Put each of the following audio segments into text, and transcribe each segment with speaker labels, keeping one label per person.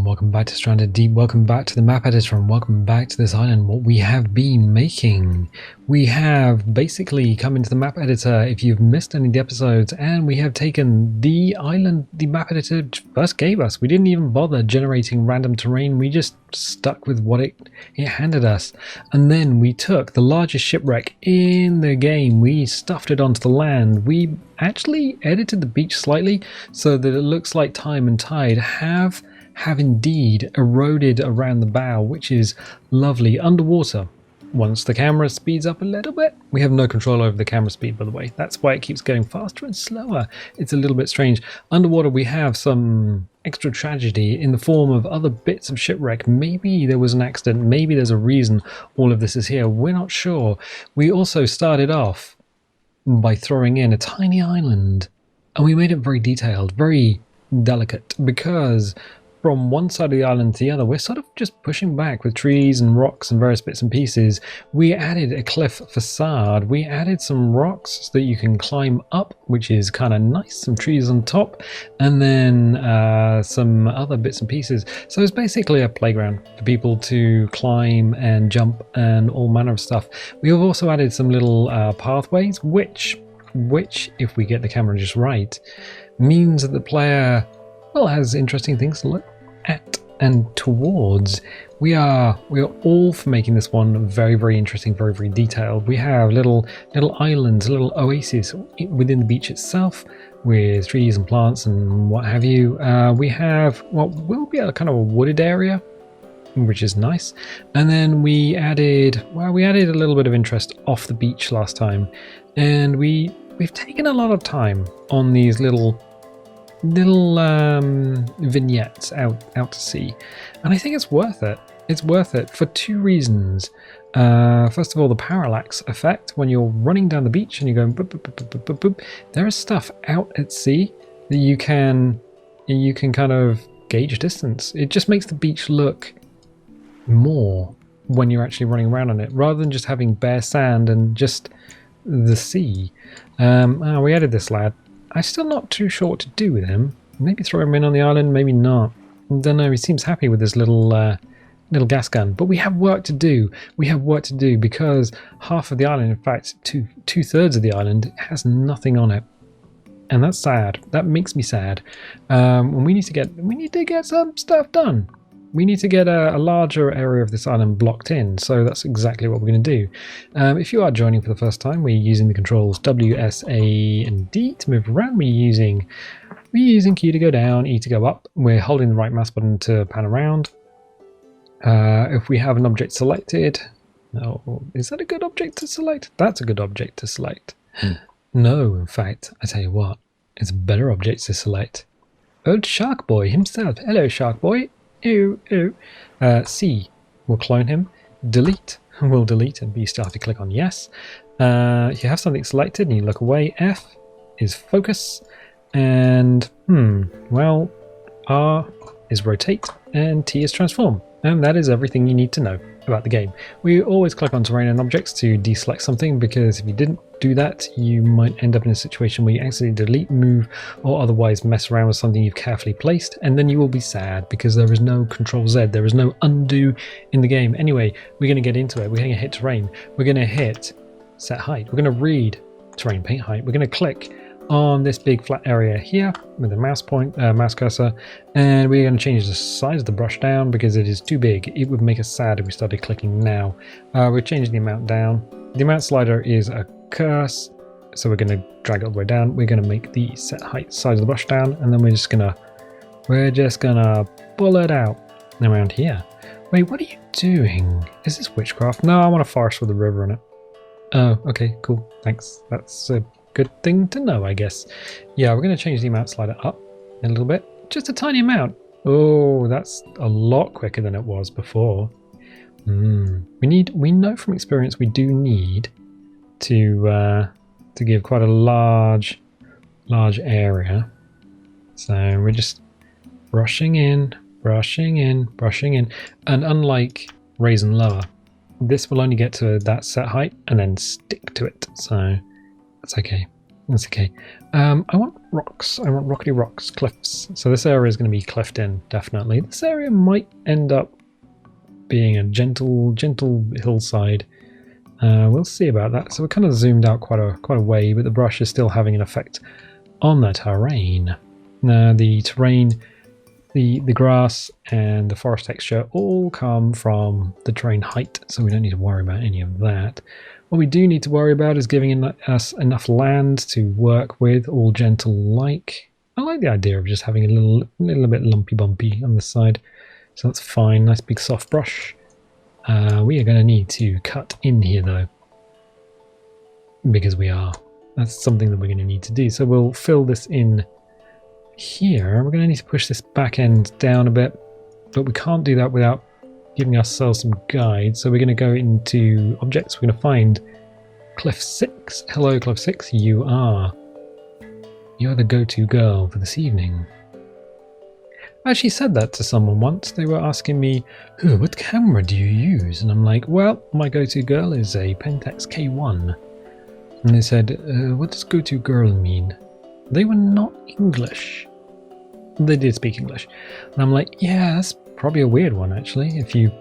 Speaker 1: and welcome back to Stranded Deep, welcome back to the map editor, and welcome back to this island. What we have been making, we have basically come into the map editor if you've missed any of the episodes, and we have taken the island the map editor first gave us. We didn't even bother generating random terrain, we just stuck with what it handed us. And then we took the largest shipwreck in the game, we stuffed it onto the land, we actually edited the beach slightly so that it looks like time and tide have indeed eroded around the bow, which is lovely underwater. Once the camera speeds up a little bit, we have no control over the camera speed, by the way. That's why it keeps going faster and slower. It's a little bit strange. Underwater we have some extra tragedy in the form of other bits of shipwreck. Maybe there was an accident, maybe there's a reason all of this is here. We're not sure. We also started off by throwing in a tiny island, and we made it very detailed, very delicate, because from one side of the island to the other, we're sort of just pushing back with trees and rocks and various bits and pieces. We added a cliff facade, we added some rocks so that you can climb up, which is kind of nice, some trees on top, and then some other bits and pieces. So it's basically a playground for people to climb and jump and all manner of stuff. We have also added some little pathways, which, if we get the camera just right, means that the player, well, has interesting things to look at and towards. We are all for making this one very, very interesting, very, very detailed. We have little islands, little oases within the beach itself with trees and plants and what have you. We have what will be a kind of a wooded area, which is nice. And then we added a little bit of interest off the beach last time, and we've taken a lot of time on these little vignettes out to sea, and I think it's worth it. It's worth it for two reasons. First of all, the parallax effect. When you're running down the beach and you're going boop, boop, boop, boop, boop, boop, there is stuff out at sea that you can kind of gauge distance. It just makes the beach look more when you're actually running around on it, rather than just having bare sand and just the sea. We added this lad. I'm still not too sure what to do with him. Maybe throw him in on the island, maybe not. I don't know, he seems happy with his little gas gun. But we have work to do. We have work to do because half of the island, in fact, two-thirds of the island has nothing on it. And that's sad. That makes me sad. And we need to get some stuff done. We need to get a larger area of this island blocked in, so that's exactly what we're going to do. If you are joining for the first time, we're using the controls W, S, A, and D to move around. We're using Q to go down, E to go up. We're holding the right mouse button to pan around. If we have an object selected, no, is that a good object to select? That's a good object to select. No, in fact, I tell you what, it's a better object to select. Old Shark Boy himself. Hello, Shark Boy. Ew. C will clone him. Delete will delete, and you still have to click on yes. You have something selected and you look away. F is focus, and well, R is rotate, and T is transform. And that is everything you need to know about the game. We always click on terrain and objects to deselect something, because if you didn't do that, you might end up in a situation where you accidentally delete, move, or otherwise mess around with something you've carefully placed, and then you will be sad because there is no Control Z, there is no undo in the game. Anyway, we're going to get into it. We're going to hit terrain. We're going to hit set height. We're going to read terrain paint height. We're going to click on this big flat area here with a mouse cursor, and we're going to change the size of the brush down because it is too big. It would make us sad if we started clicking now. We're changing the amount down. The amount slider is a curse, so we're going to drag it all the way down. We're going to make the set height size of the brush down, and then we're just gonna pull it out around here. Wait, what are you doing? Is this witchcraft? No, I want a forest with a river in it. Oh, okay, cool, thanks. That's a good thing to know, I guess. Yeah, we're going to change the amount slider up a little bit, just a tiny amount. Oh, that's a lot quicker than it was before. We know from experience we do need to give quite a large area. So we're just brushing in, and unlike raise and lower, this will only get to that set height and then stick to it. So that's okay. That's okay. I want rocks. I want rockety rocks, cliffs. So this area is going to be cliffed in, definitely. This area might end up being a gentle hillside. We'll see about that. So we're kind of zoomed out quite a way, but the brush is still having an effect on the terrain. Now the terrain, the grass and the forest texture all come from the terrain height, so we don't need to worry about any of that. What we do need to worry about is giving us enough land to work with, all gentle-like. I like the idea of just having a little bit lumpy-bumpy on the side, so that's fine. Nice big soft brush. We are going to need to cut in here though, because that's something that we're going to need to do. So we'll fill this in here. We're going to need to push this back end down a bit, but we can't do that without giving ourselves some guide. So we're going to go into objects. We're going to find Cliff 6. Hello, Cliff 6. You're the go-to girl for this evening. I actually said that to someone once. They were asking me, oh, what camera do you use? And I'm like, well, my go-to girl is a Pentax K1. And they said, what does go-to girl mean? They were not English. They did speak English. And I'm like, yeah, that's probably a weird one, actually, if you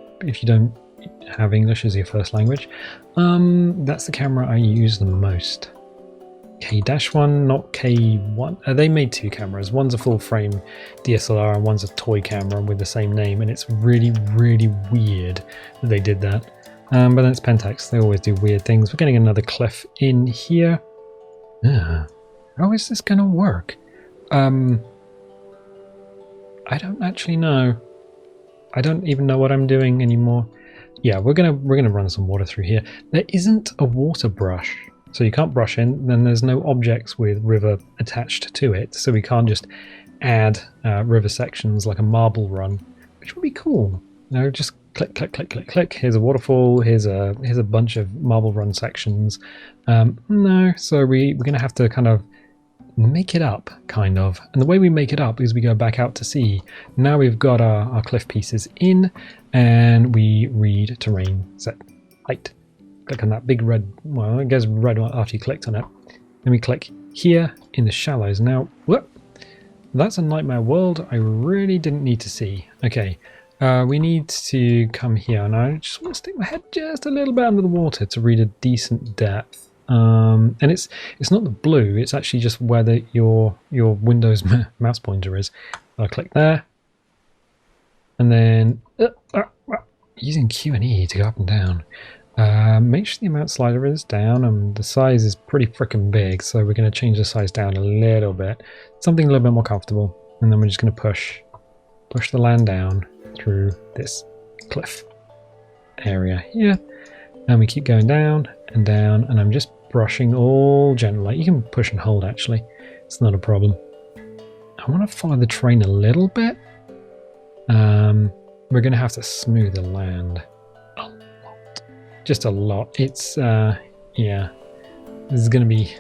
Speaker 1: don't have English as your first language. That's the camera I use the most. K-1, not K1. They made two cameras. One's a full-frame DSLR and one's a toy camera with the same name, and it's really, really weird that they did that. But then it's Pentax. They always do weird things. We're getting another cliff in here. How is this going to work? I don't actually know. I don't even know what I'm doing anymore. Yeah, we're gonna run some water through here. There isn't a water brush, so you can't brush in. Then there's no objects with river attached to it, so we can't just add river sections like a marble run, which would be cool. No, just click, click, click, click, click. Here's a waterfall. Here's a bunch of marble run sections. No, so we're gonna have to kind of make it up, kind of. And the way we make it up is we go back out to sea. Now we've got our cliff pieces in, and we read terrain set height. Click on that big red, well, it goes red after you clicked on it. Then we click here in the shallows. Now, whoop, that's a nightmare world I really didn't need to see. Okay, we need to come here, and I just want to stick my head just a little bit under the water to read a decent depth. And it's not the blue, it's actually just where your Windows mouse pointer is. I'll click there, and then using Q and E to go up and down. Make sure the amount slider is down, and the size is pretty freaking big, so we're going to change the size down a little bit, something a little bit more comfortable, and then we're just going to push the land down through this cliff area here, and we keep going down, and I'm just brushing all gently. You can push and hold, actually, it's not a problem. I want to follow the terrain a little bit. We're going to have to smooth the land a lot, just a lot. It's yeah, this is going to be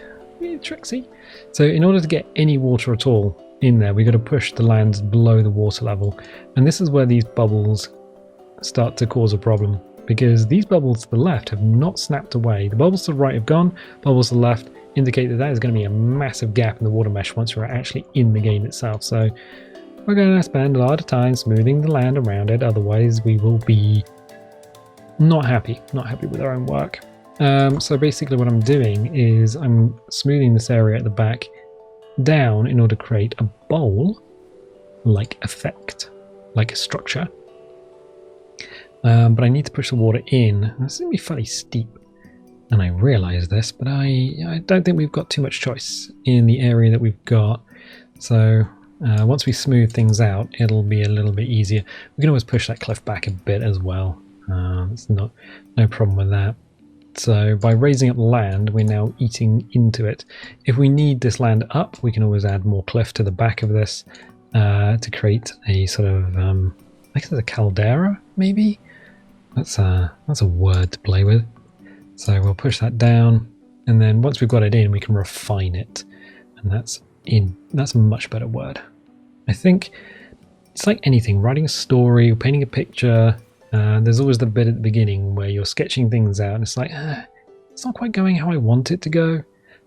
Speaker 1: tricksy. So in order to get any water at all in there, we've got to push the land below the water level, and this is where these bubbles start to cause a problem, because these bubbles to the left have not snapped away. The bubbles to the right have gone. Bubbles to the left indicate that is going to be a massive gap in the water mesh once we're actually in the game itself. So we're going to spend a lot of time smoothing the land around it, otherwise we will be not happy with our own work. So basically what I'm doing is I'm smoothing this area at the back down in order to create a bowl-like effect, like a structure. But I need to push the water in. This is going to be fairly steep, and I realise this, but I don't think we've got too much choice in the area that we've got. So once we smooth things out, it'll be a little bit easier. We can always push that cliff back a bit as well. It's no problem with that. So by raising up the land, we're now eating into it. If we need this land up, we can always add more cliff to the back of this to create a sort of, I guess it's a caldera, maybe? That's a word to play with. So we'll push that down, and then once we've got it in, we can refine it, and that's a much better word. I think it's like anything, writing a story or painting a picture. There's always the bit at the beginning where you're sketching things out, and it's like it's not quite going how I want it to go.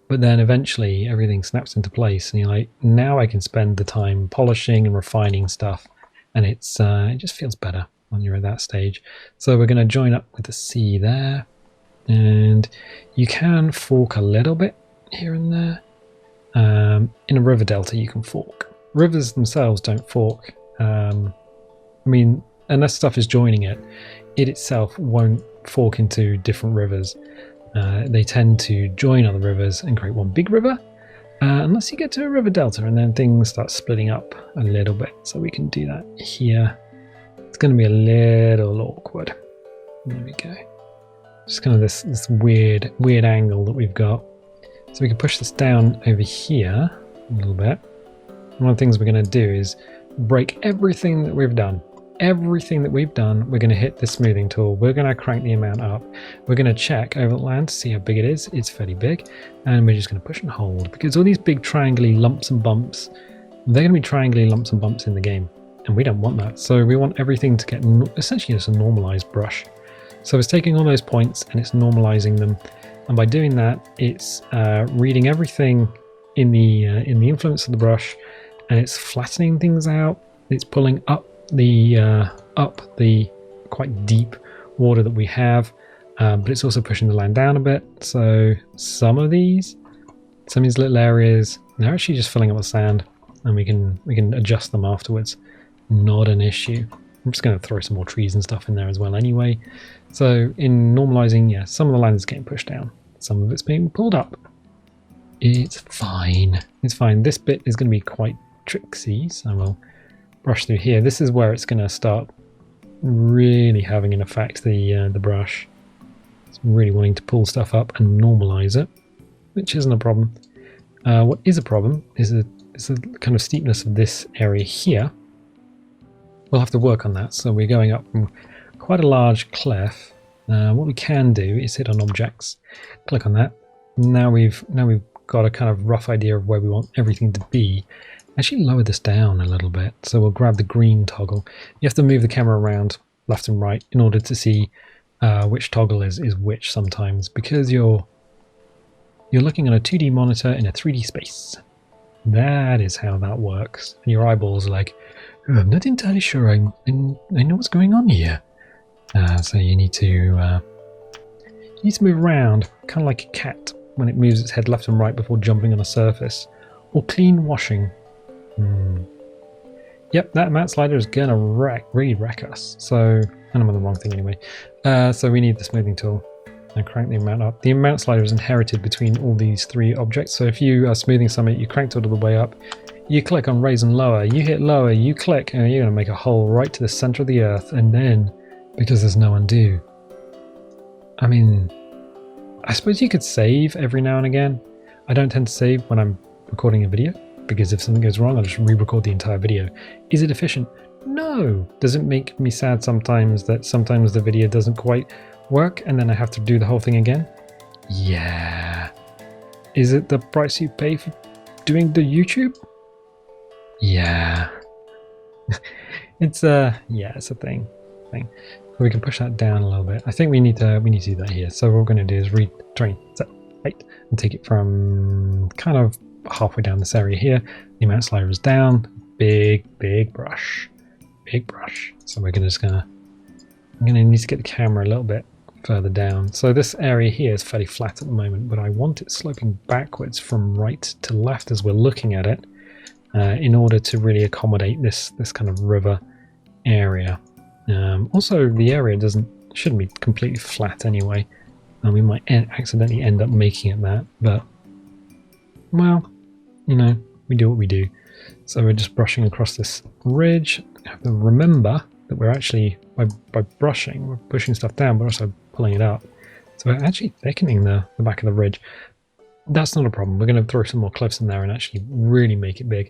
Speaker 1: But then eventually everything snaps into place, and you're like, now I can spend the time polishing and refining stuff, and it just feels better when you're at that stage. So we're going to join up with the sea there, and you can fork a little bit here and there. In a river delta you can fork. Rivers themselves don't fork. I mean, unless stuff is joining it, it itself won't fork into different rivers. They tend to join other rivers and create one big river, unless you get to a river delta, and then things start splitting up a little bit. So we can do that here. It's going to be a little awkward. There we go. Just kind of this weird angle that we've got. So we can push this down over here a little bit. One of the things we're going to do is break everything that we've done. Everything that we've done, we're going to hit the smoothing tool. We're going to crank the amount up. We're going to check over the land to see how big it is. It's fairly big. And we're just going to push and hold, because all these big triangly lumps and bumps, they're going to be triangly lumps and bumps in the game. And we don't want that. So we want everything to get essentially just a normalized brush. So it's taking all those points and it's normalizing them. And by doing that, it's reading everything in the influence of the brush, and it's flattening things out. It's pulling up the quite deep water that we have, but it's also pushing the land down a bit. So some of these little areas, they're actually just filling up with sand, and we can adjust them afterwards. Not an issue. I'm just going to throw some more trees and stuff in there as well anyway. So in normalizing, yeah, some of the land is getting pushed down. Some of it's being pulled up. It's fine. It's fine. This bit is going to be quite tricksy, so we'll brush through here. This is where it's going to start really having an effect, the brush. It's really wanting to pull stuff up and normalize it, which isn't a problem. What is a problem is the kind of steepness of this area here. We'll have to work on that. So we're going up from quite a large cliff. What we can do is hit on objects, click on that. Now we've got a kind of rough idea of where we want everything to be. Actually lower this down a little bit. So we'll grab the green toggle. You have to move the camera around left and right in order to see which toggle is which sometimes, because you're looking at a 2D monitor in a 3D space. That is how that works. And your eyeballs are like, oh, I'm not entirely sure I know what's going on here. So you need to move around, kind of like a cat when it moves its head left and right before jumping on a surface. Or clean washing. Yep, that mount slider is gonna really wreck us. So, and I'm on the wrong thing anyway. So we need the smoothing tool. And crank the amount up. The amount slider is inherited between all these three objects. So if you are smoothing something, you crank it all the way up. You click on raise and lower. You hit lower. You click, and you're gonna make a hole right to the center of the earth. And then, because there's no undo. I mean, I suppose you could save every now and again. I don't tend to save when I'm recording a video, because if something goes wrong, I'll just re-record the entire video. Is it efficient? No. Does it make me sad sometimes that sometimes the video doesn't quite work and then I have to do the whole thing again? Yeah. Is it the price you pay for doing the YouTube? Yeah. It's a thing. We can push that down a little bit. I think we need to do that here. So what we're going to do is read train set height and take it from kind of halfway down this area here. The amount slider is down. Big brush. So we're gonna need to get the camera a little bit further down. So this area here is fairly flat at the moment, but I want it sloping backwards from right to left as we're looking at it, in order to really accommodate this kind of river area. Also, the area shouldn't be completely flat anyway. We might accidentally end up making it that, but well, you know, we do what we do. So we're just brushing across this ridge. You have to remember that we're actually, by brushing, we're pushing stuff down, but also pulling it up. So we're actually thickening the back of the ridge. That's not a problem. We're going to throw some more cliffs in there and actually really make it big.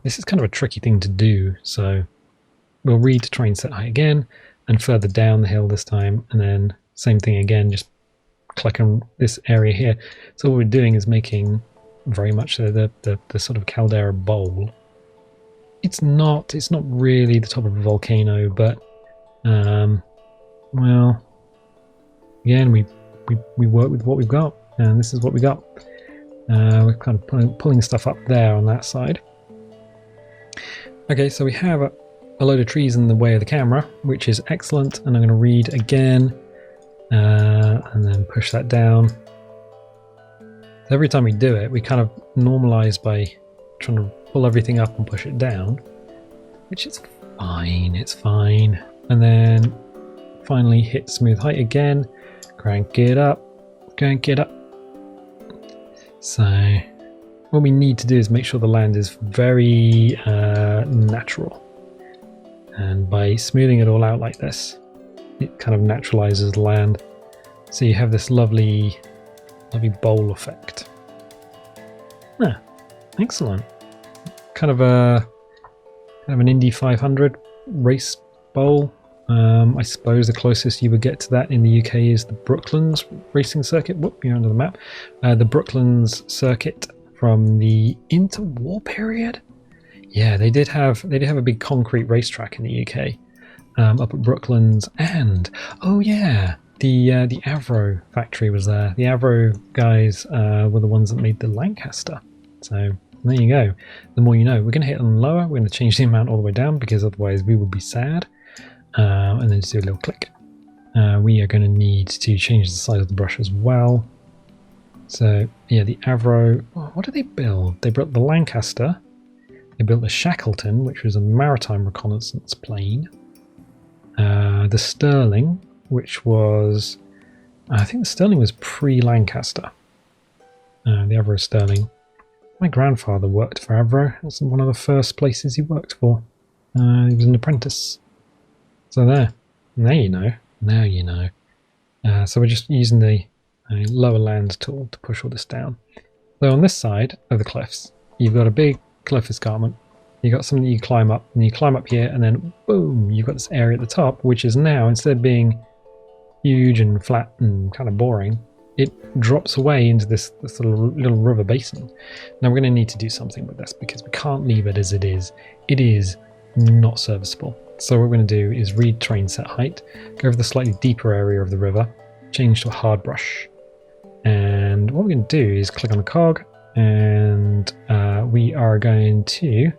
Speaker 1: This is kind of a tricky thing to do, so we'll read terrain set height again, and further down the hill this time, and then same thing again, just click on this area here. So what we're doing is making very much the sort of caldera bowl. It's not really the top of a volcano, but well, again, we work with what we've got, and this is what we got. We're kind of pulling stuff up there on that side. Okay, so we have a load of trees in the way of the camera, which is excellent. And I'm going to read again and then push that down. So every time we do it, we kind of normalize by trying to pull everything up and push it down, which is fine. It's fine. And then finally hit smooth height again, crank it up, crank it up. So what we need to do is make sure the land is very natural. And by smoothing it all out like this, it kind of naturalizes the land. So you have this lovely bowl effect. Ah, excellent. Kind of an Indy 500 race bowl. I suppose the closest you would get to that in the UK is the Brooklands racing circuit. Whoop, you're under the map. The Brooklands circuit from the interwar period. Yeah, they did have a big concrete racetrack in the UK, up at Brooklands, and oh yeah, the Avro factory was there. The Avro guys were the ones that made the Lancaster. So there you go. The more you know. We're going to hit on lower. We're going to change the amount all the way down because otherwise we will be sad. And then just do a little click. We are going to need to change the size of the brush as well. So yeah, the Avro. Oh, what did they build? They built the Lancaster. They built the Shackleton, which was a maritime reconnaissance plane. The Sterling, which was, I think the Sterling was pre-Lancaster. The Avro Sterling. My grandfather worked for Avro. That's one of the first places he worked for. He was an apprentice. So there you know. Now you know. So we're just using the lower land tool to push all this down. So on this side of the cliffs, you've got a big cliff escarpment. You've got something you climb up, and you climb up here, and then boom, you've got this area at the top, which is now, instead of being huge and flat and kind of boring, it drops away into this little river basin. Now we're going to need to do something with this because we can't leave it as it is. It is not serviceable. So what we're going to do is read terrain set height, go over the slightly deeper area of the river, change to a hard brush. And what we're going to do is click on the cog, and we are going to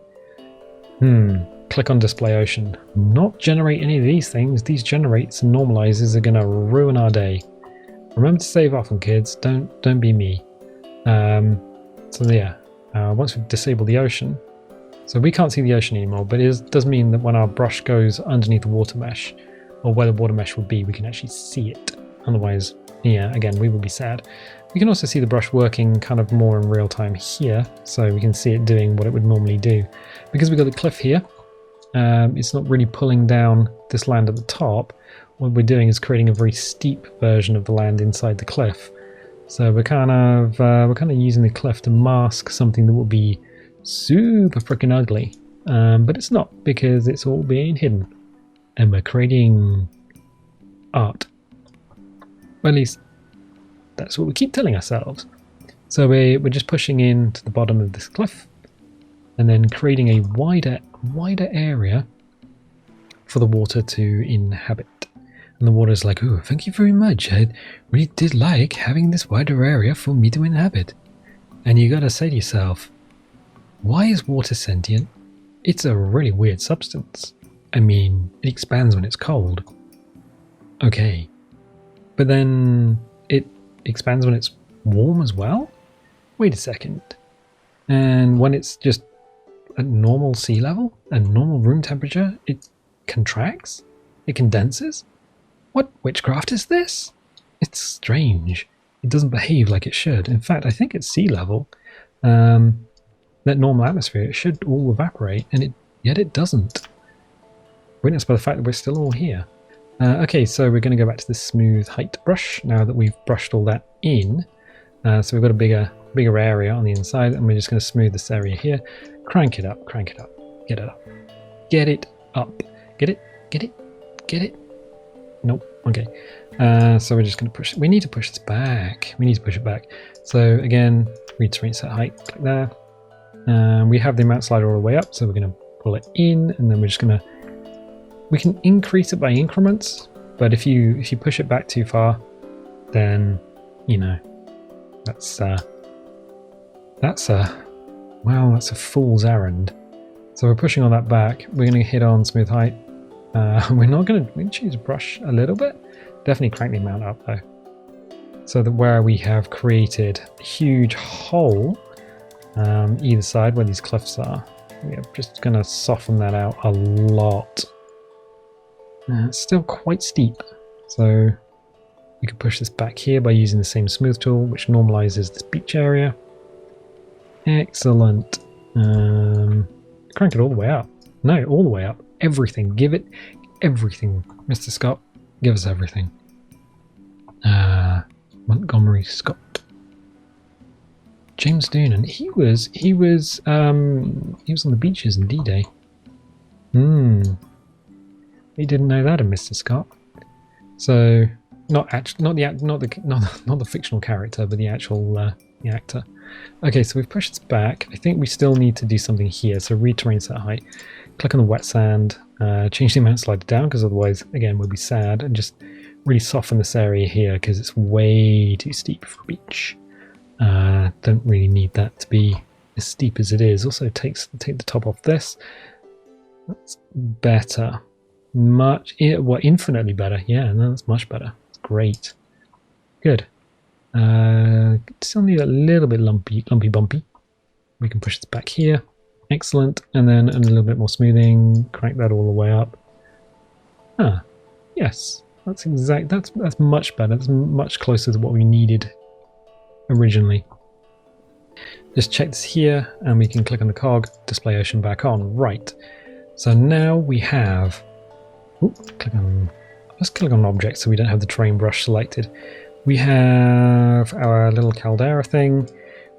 Speaker 1: click on display ocean. Not generate any of these things. These generates and normalizes are going to ruin our day. Remember to save often, kids. Don't be me. So yeah, once we've disabled the ocean, so we can't see the ocean anymore, but it does mean that when our brush goes underneath the water mesh, or where the water mesh would be, we can actually see it. Otherwise, yeah, again, we will be sad. We can also see the brush working kind of more in real time here, so we can see it doing what it would normally do. Because we've got the cliff here, it's not really pulling down this land at the top. What we're doing is creating a very steep version of the land inside the cliff. So we're kind of using the cliff to mask something that will be super freaking ugly, but it's not, because it's all being hidden, and we're creating art. Well, at least that's what we keep telling ourselves. So we're just pushing in to the bottom of this cliff, and then creating a wider area for the water to inhabit. And the water's like, oh, thank you very much. I really did like having this wider area for me to inhabit. And you gotta say to yourself, why is water sentient? It's a really weird substance. I mean, it expands when it's cold. Okay. But then it expands when it's warm as well? Wait a second. And when it's just at normal sea level and normal room temperature, it contracts? It condenses? What witchcraft is this? It's strange. It doesn't behave like it should. In fact, I think at sea level, that normal atmosphere, it should all evaporate, and yet it doesn't. Witnessed by the fact that we're still all here. Okay, so we're going to go back to the smooth height brush now that we've brushed all that in. So we've got a bigger area on the inside, and we're just going to smooth this area here. Crank it up, get it up. Get it up. Get it. Nope, okay. So we're just going to push. We need to push this back. We need to push it back. So again, read terrain set height, click there. We have the amount slider all the way up, so we're going to pull it in, and then we're just going to, we can increase it by increments, but if you push it back too far, then, you know, that's That's that's a fool's errand. So we're pushing all that back. We're going to hit on smooth height. We're going to choose brush a little bit. Definitely crank the amount up though. So that where we have created a huge hole either side where these cliffs are, we are just going to soften that out a lot. It's still quite steep, so we can push this back here by using the same smooth tool, which normalizes this beach area. Excellent. Crank it all the way up. No, all the way up. Everything. Give it everything. Mr. Scott, give us everything. Montgomery Scott. James Doonan. He was on the beaches in D-Day. We didn't know that of Mr. Scott. So not the fictional character, but the actual the actor. Okay, so we've pushed this back. I think we still need to do something here. So read terrain set height. Click on the wet sand. Change the amount slider down, because otherwise, again, we'll be sad. And just really soften this area here, because it's way too steep for a beach. Don't really need that to be as steep as it is. Also, take the top off this. That's better. Infinitely better. Yeah, no, that's much better. It's great. Good. Still need a little bit lumpy bumpy. We can push this back here. Excellent. And then a little bit more smoothing. Crank that all the way up. Yes. That's much better. That's much closer to what we needed originally. Just check this here, and we can click on the cog, display ocean back on. Right. So now we have. Let's click on object so we don't have the terrain brush selected. We have our little caldera thing.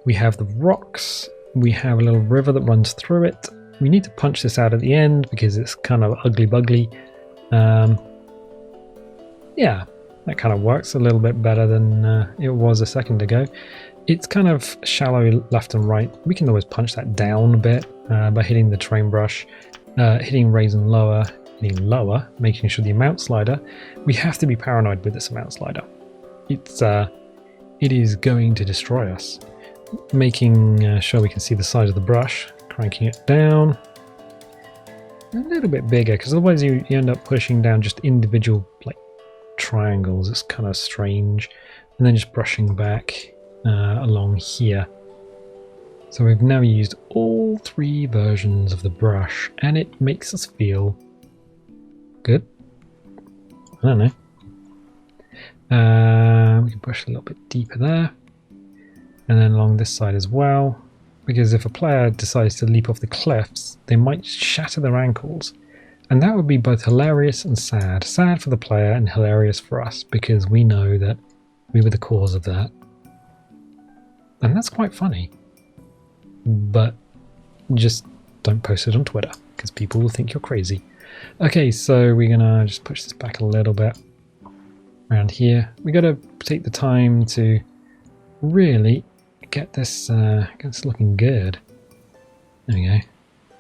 Speaker 1: We have the rocks. We have a little river that runs through it. We need to punch this out at the end because it's kind of ugly buggly. Yeah, that kind of works a little bit better than it was a second ago. It's kind of shallow left and right. We can always punch that down a bit by hitting the terrain brush, hitting raise and lower, hitting lower, making sure the amount slider. We have to be paranoid with this amount slider. It is going to destroy us. Making sure we can see the side of the brush, cranking it down a little bit bigger, because otherwise you end up pushing down just individual like triangles. It's kind of strange. And then just brushing back along here. So we've now used all three versions of the brush, and it makes us feel good. I don't know. We can push a little bit deeper there, and then along this side as well, because if a player decides to leap off the cliffs, they might shatter their ankles, and that would be both hilarious and sad. Sad for the player and hilarious for us, because we know that we were the cause of that, and that's quite funny. But just don't post it on Twitter, because people will think you're crazy. Okay, so we're gonna just push this back a little bit around here. We got to take the time to really get this looking good. There we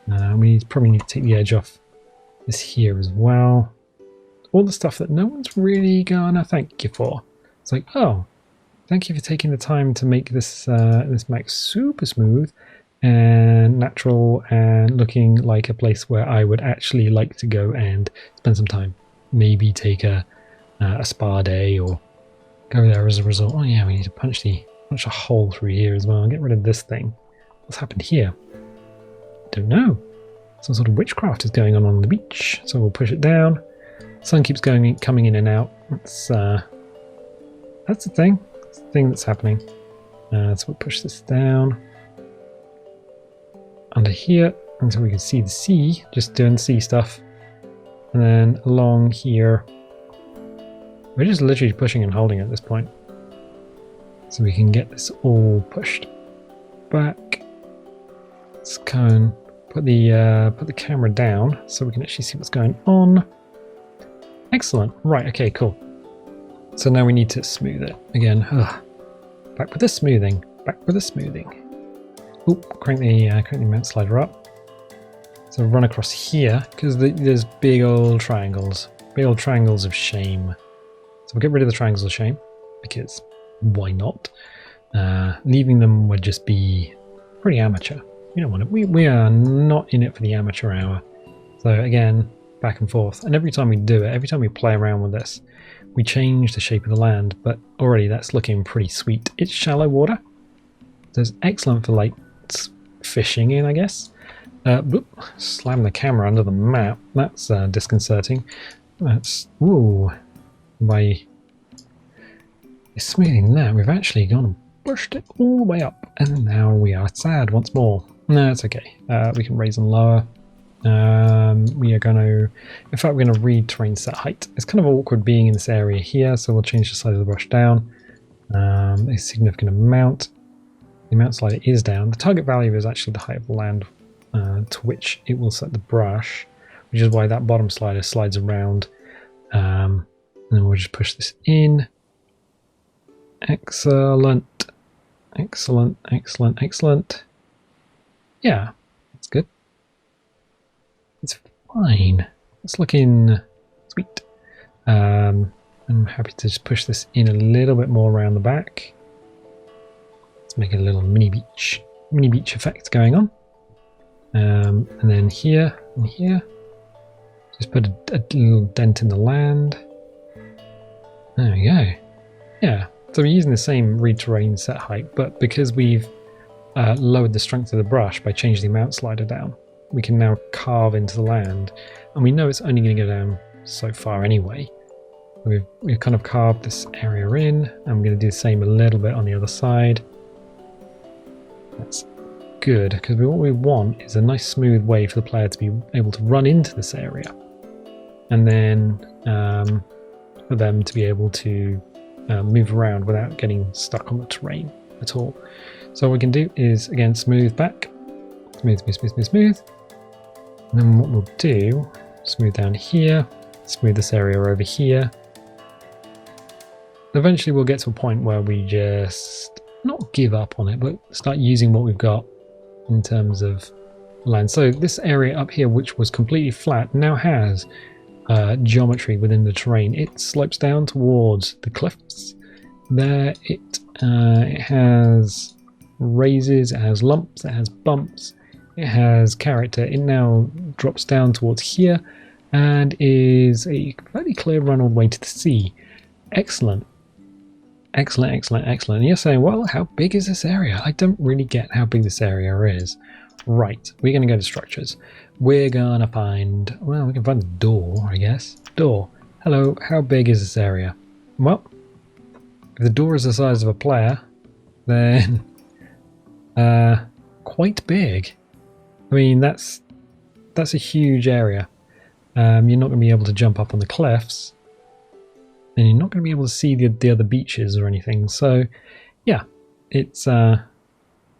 Speaker 1: go. We probably need to take the edge off this here as well. All the stuff that no one's really gonna thank you for. It's like, oh, thank you for taking the time to make this this mech super smooth and natural and looking like a place where I would actually like to go and spend some time. Maybe take a spa day or go there as a result. Oh yeah, we need to punch a hole through here as well and get rid of this thing. What's happened here? Don't know. Some sort of witchcraft is going on the beach, so we'll push it down. Sun keeps coming in and out. That's the thing. That's the thing that's happening. So we'll push this down under here until we can see the sea, just doing the sea stuff. And then along here, we're just literally pushing and holding at this point. So we can get this all pushed back. Let's go and put the camera down so we can actually see what's going on. Excellent. Right, okay, cool. So now we need to smooth it again. Back with the smoothing. Back with the smoothing. Oop, crank the amount slider up. So run across here, because there's big old triangles. Big old triangles of shame. So we'll get rid of the triangles of shame, because why not? Leaving them would just be pretty amateur. We don't want it. We are not in it for the amateur hour. So again, back and forth. And every time we do it, every time we play around with this, we change the shape of the land. But already that's looking pretty sweet. It's shallow water. So it's excellent for like fishing in, I guess. Whoop, slam the camera under the map. That's disconcerting. That's, ooh, by smoothing that, we've actually gone and pushed it all the way up. And now we are sad once more. No, it's okay. We can raise and lower. We are going to, in fact, we're going to read terrain set height. It's kind of awkward being in this area here, so we'll change the size of the brush down a significant amount. The amount slider is down. The target value is actually the height of the land to which it will set the brush, which is why that bottom slider slides around. And then we'll just push this in. Excellent. Excellent, excellent, excellent. Yeah, that's good. It's fine. It's looking sweet. I'm happy to just push this in a little bit more around the back. Let's make a little mini beach effect going on. And then here and here, just put a little dent in the land. There we go. Yeah, so we're using the same read terrain set height, but because we've lowered the strength of the brush by changing the amount slider down, we can now carve into the land, and we know it's only going to go down so far anyway. We've kind of carved this area in, and we're going to do the same a little bit on the other side. That's good, because what we want is a nice smooth way for the player to be able to run into this area, and then for them to be able to move around without getting stuck on the terrain at all. So what we can do is, again, smooth back. Smooth, smooth, smooth, smooth, smooth. And then what we'll do, smooth down here, smooth this area over here. Eventually we'll get to a point where we just not give up on it, but start using what we've got in terms of land. So this area up here, which was completely flat, now has geometry within the terrain. It slopes down towards the cliffs. There it has raises, it has lumps, it has bumps, it has character. It now drops down towards here and is a fairly clear run all the way to the sea. Excellent. Excellent, excellent, excellent. And you're saying, well, how big is this area? I don't really get how big this area is. Right, we're going to go to structures. We're going to find, well, we can find the door, I guess. Door. Hello, how big is this area? Well, if the door is the size of a player, then quite big. I mean, that's a huge area. You're not going to be able to jump up on the cliffs, and you're not going to be able to see the other beaches or anything. So, yeah, it's a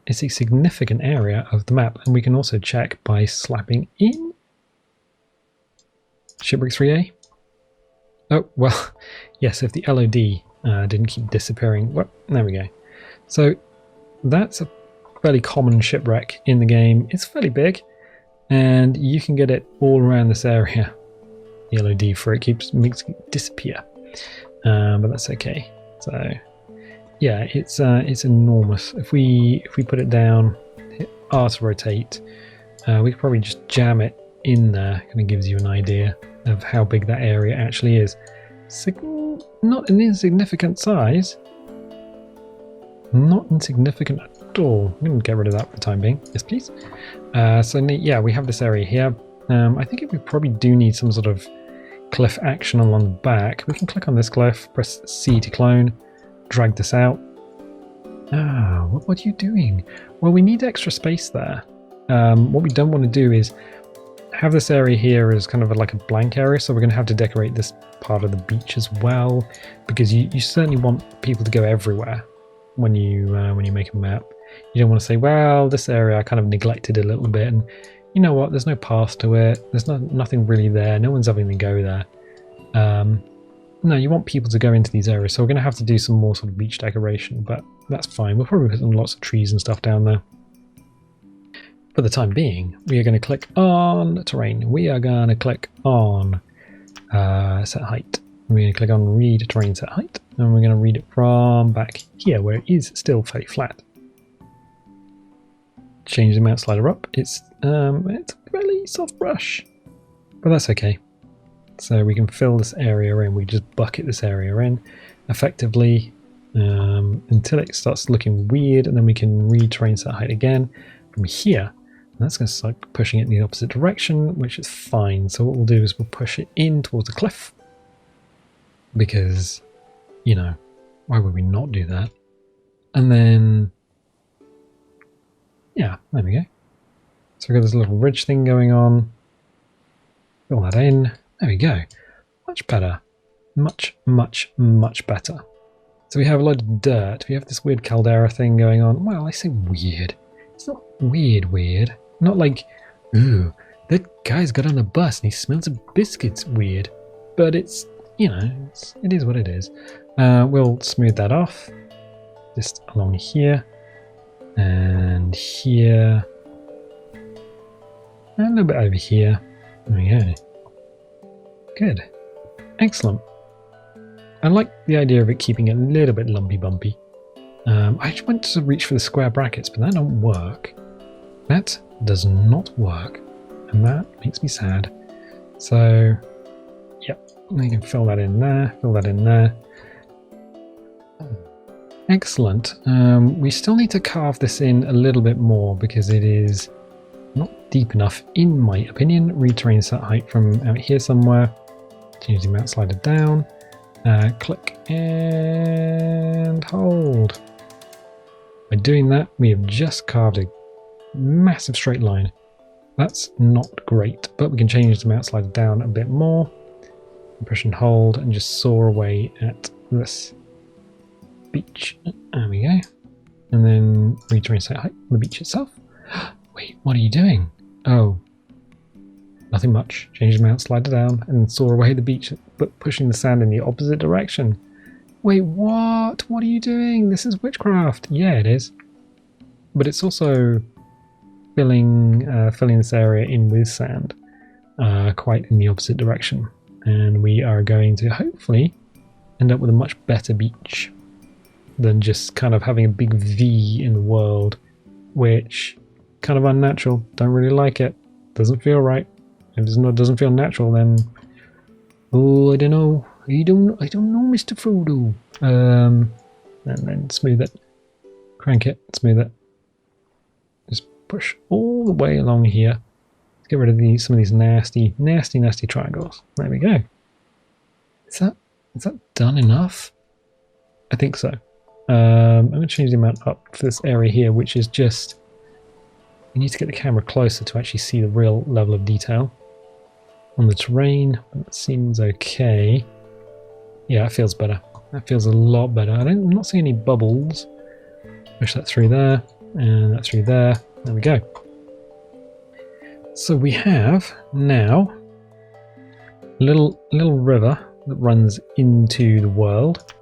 Speaker 1: significant area of the map, and we can also check by slapping in Shipwreck 3A. Oh, well, yes, if the LOD didn't keep disappearing. Well, there we go. So that's a fairly common shipwreck in the game. It's fairly big, and you can get it all around this area. The LOD for it makes it disappear, but that's okay. So yeah, it's enormous. If we put it down, hit R to rotate, we could probably just jam it in there. Kind of gives you an idea of how big that area actually is. Not an insignificant size. Not insignificant at all. I'm going to get rid of that for the time being. Yes, please. So yeah, we have this area here. I think we probably do need some sort of cliff action along the back. We can click on this cliff, press C to clone, drag this out. What are you doing? Well, we need extra space there. What we don't want to do is have this area here as kind of like a blank area, so we're going to have to decorate this part of the beach as well, because you certainly want people to go everywhere when you make a map. You don't want to say, well, this area I kind of neglected a little bit, and you know what, there's no path to it, there's nothing really there, no one's having to go there. No, you want people to go into these areas, so we're going to have to do some more sort of beach decoration, but that's fine. We'll probably put some lots of trees and stuff down there. For the time being, we are going to click on terrain. We are going to click on set height. We're going to click on read terrain set height, and we're going to read it from back here where it is still fairly flat. change the mount slider up. It's a really soft brush, but that's okay. So we can fill this area in. We just bucket this area in effectively until it starts looking weird, and then we can retrain set height again from here. And that's going to start pushing it in the opposite direction, which is fine. So what we'll do is we'll push it in towards the cliff because, you know, why would we not do that? And then, yeah, there we go. So we've got this little ridge thing going on. Fill that in. There we go. Much better. Much, much, much better. So we have a lot of dirt. We have this weird caldera thing going on. Well, I say weird. It's not weird. Not like, ooh, that guy's got on the bus and he smells of biscuits weird. But it's, you know, it is what it is. We'll smooth that off. Just along here. And here. And a little bit over here. There we go. Good. Excellent. I like the idea of it keeping it a little bit lumpy bumpy. I just went to reach for the square brackets, but that don't work. That does not work. And that makes me sad. So, yep. We can fill that in there, fill that in there. Excellent. We still need to carve this in a little bit more because it is not deep enough, in my opinion. Retrain set height from out here somewhere. Change the mount slider down. Click and hold. By doing that, we have just carved a massive straight line. That's not great, but we can change the mount slider down a bit more. Push and hold and just saw away at this beach. There we go. And then retrain set height on the beach itself. Wait, what are you doing? Oh, nothing much. Change the mount slider down and saw away the beach, but pushing the sand in the opposite direction. Wait, what? What are you doing? This is witchcraft. Yeah, it is. But it's also filling this area in with sand, quite in the opposite direction. And we are going to hopefully end up with a much better beach than just kind of having a big V in the world, which kind of unnatural. Don't really like it. Doesn't feel right. If it doesn't feel natural, then oh, I don't know. I don't know, Mr. Frodo. And then smooth it, crank it, smooth it. Just push all the way along here. Let's get rid of some of these nasty triangles. There we go. Is that done enough? I think so. I'm going to change the amount up for this area here, which is just. We need to get the camera closer to actually see the real level of detail on the terrain. That seems okay. Yeah, it feels better. That feels a lot better. I'm not seeing any bubbles. Push that through there, and that through there. There we go. So we have now a little river that runs into the world.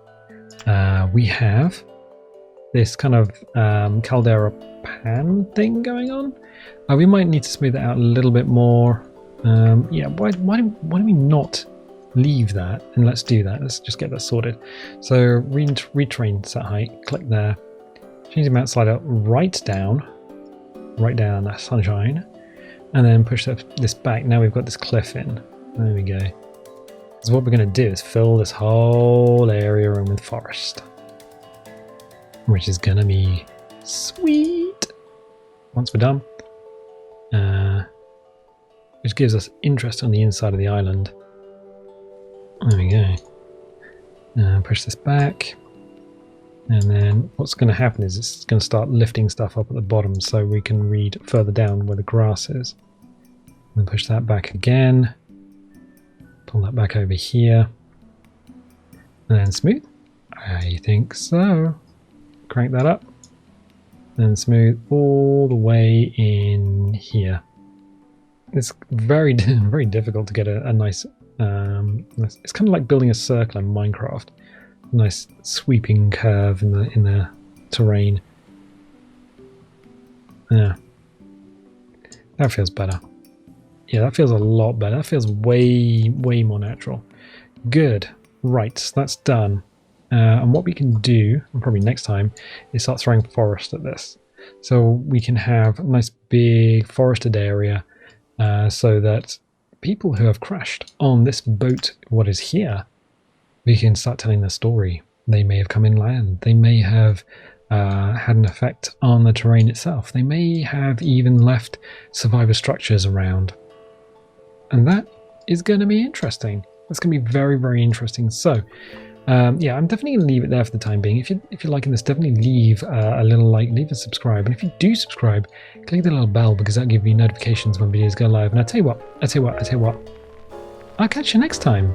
Speaker 1: We have this kind of caldera pan thing going on. We might need to smooth it out a little bit more. Yeah, why do we not leave that, and let's do that. Let's just get that sorted. So retrain set height, click there, change the mount slider right down that sunshine, and then push this back. Now we've got this cliff in. There we go. So what we're going to do is fill this whole area in with forest, which is going to be sweet once we're done, which gives us interest on the inside of the island. There we go. Push this back, and then what's going to happen is it's going to start lifting stuff up at the bottom so we can read further down where the grass is. And then push that back again, pull that back over here, and then smooth. I think so. Crank that up, and smooth all the way in here. It's very difficult to get a nice. It's kind of like building a circle in Minecraft. A nice sweeping curve in the terrain. Yeah, that feels better. Yeah, that feels a lot better. That feels way more natural. Good. Right, so that's done. And what we can do, and probably next time, is start throwing forest at this. So we can have a nice big forested area so that people who have crashed on this boat, what is here, we can start telling their story. They may have come inland. They may have had an effect on the terrain itself. They may have even left survivor structures around. And that is going to be interesting. That's going to be very, very interesting. So, yeah, I'm definitely going to leave it there for the time being. If you're liking this, definitely leave a little like, leave a subscribe. And if you do subscribe, click the little bell because that'll give you notifications when videos go live. And I tell you what, I'll catch you next time.